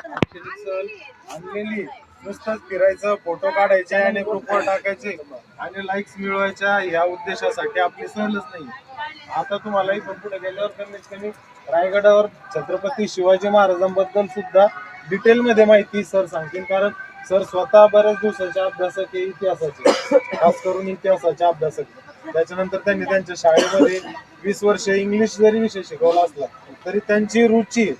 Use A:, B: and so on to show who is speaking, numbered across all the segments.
A: आणलेली नुसतंच फिरायचं, फोटो काढायचे आणि ग्रुपवर टाकायचे आणि लाईक्स मिळवायच्या या उद्देशासाठी आपली सहलच नाही. आता तुम्हाला इथून पुढे गेल्यावर कमीत कमी रायगडावर छत्रपती शिवाजी महाराजांबद्दल सुद्धा डिटेलमध्ये माहिती सर सांगतील, कारण सर स्वतः बऱ्याच दिवसाचे अभ्यासक आहे इतिहासाचे, खास करून इतिहासाचे अभ्यासक. त्याच्यानंतर त्यांनी त्यांच्या शाळेमध्ये 20 वर्ष इंग्लिश जरी विषय शिकवला असला तरी त्यांची रुची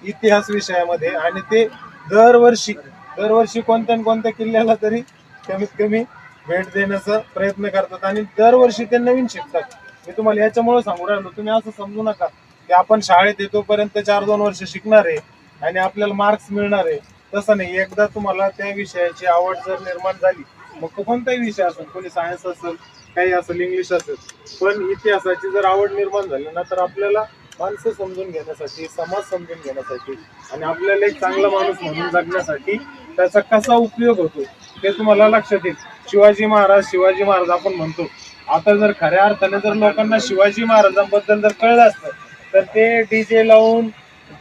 A: इतिहास विषयामध्ये, आणि ते दरवर्षी कोणत्या कोणत्या किल्ल्याला तरी कमीत कमी भेट देण्याचा प्रयत्न करतात आणि दरवर्षी ते नवीन शिकतात. मी तुम्हाला याच्यामुळे सांगू राहिलो, तुम्ही असं समजू नका की आपण शाळेत येतो पर्यंत 4-2 वर्ष शिकणार आहे आणि आपल्याला मार्क्स मिळणार आहे. तसं नाही. एकदा तुम्हाला त्या विषयाची आवड जर निर्माण झाली, मग तो कोणताही विषय असेल, कोणी सायन्स असेल, काही असेल, इंग्लिश असेल, पण इतिहासाची जर आवड निर्माण झाली ना, तर आपल्याला माणसं समजून घेण्यासाठी, समाज समजून घेण्यासाठी आणि आपल्याला एक चांगला माणूस म्हणून जगण्यासाठी त्याचा कसा उपयोग होतो ते तुम्हाला लक्षात येईल. शिवाजी महाराज आपण म्हणतो. आता जर खऱ्या अर्थाने जर लोकांना शिवाजी महाराजांबद्दल जर कळलं असतं तर ते डीजे लावून,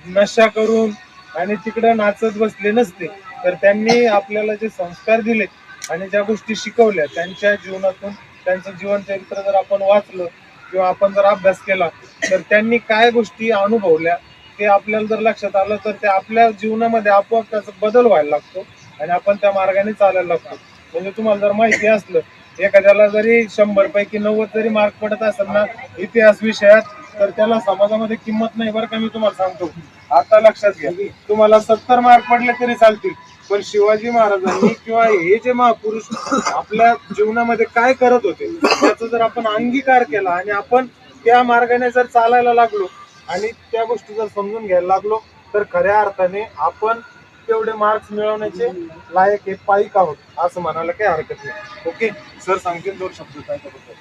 A: नशा करून आणि तिकडे नाचत बसले नसते. तर त्यांनी आपल्याला जे संस्कार दिले आणि ज्या गोष्टी शिकवल्या, त्यांच्या जीवनातून त्यांचं जीवन चरित्र जर आपण वाचलं किंवा आपण जर अभ्यास केला तर त्यांनी काय गोष्टी अनुभवल्या ते आपल्याला जर लक्षात आलं तर ते आपल्या जीवनामध्ये आपोआप त्याचा बदल व्हायला लागतो आणि आपण त्या मार्गाने चालायला लागतो. म्हणजे तुम्हाला जर माहिती असलं, एखाद्याला जरी 100 पैकी 90 जरी मार्क पडत असेल ना इतिहास विषयात, तर त्याला समाजामध्ये किंमत नाही बरं का. मी तुम्हाला सांगतो, आता लक्षात घ्या, तुम्हाला 70 मार्क पडले तरी चालतील, पण शिवाजी महाराजांनी किंवा हे जे महापुरुष आपल्या जीवनामध्ये काय करत होते त्याचा जर आपण अंगीकार केला आणि आपण त्या मार्गाने जर चालायला लागलो आणि त्या गोष्टी जर समजून घ्यायला लागलो तर खऱ्या अर्थाने आपण तेवढे मार्क्स मिळवण्याचे लायक हे पाईक आहोत असं म्हणायला काही हरकत नाही. ओके सर, सांगतील 2 शब्द काय करतो.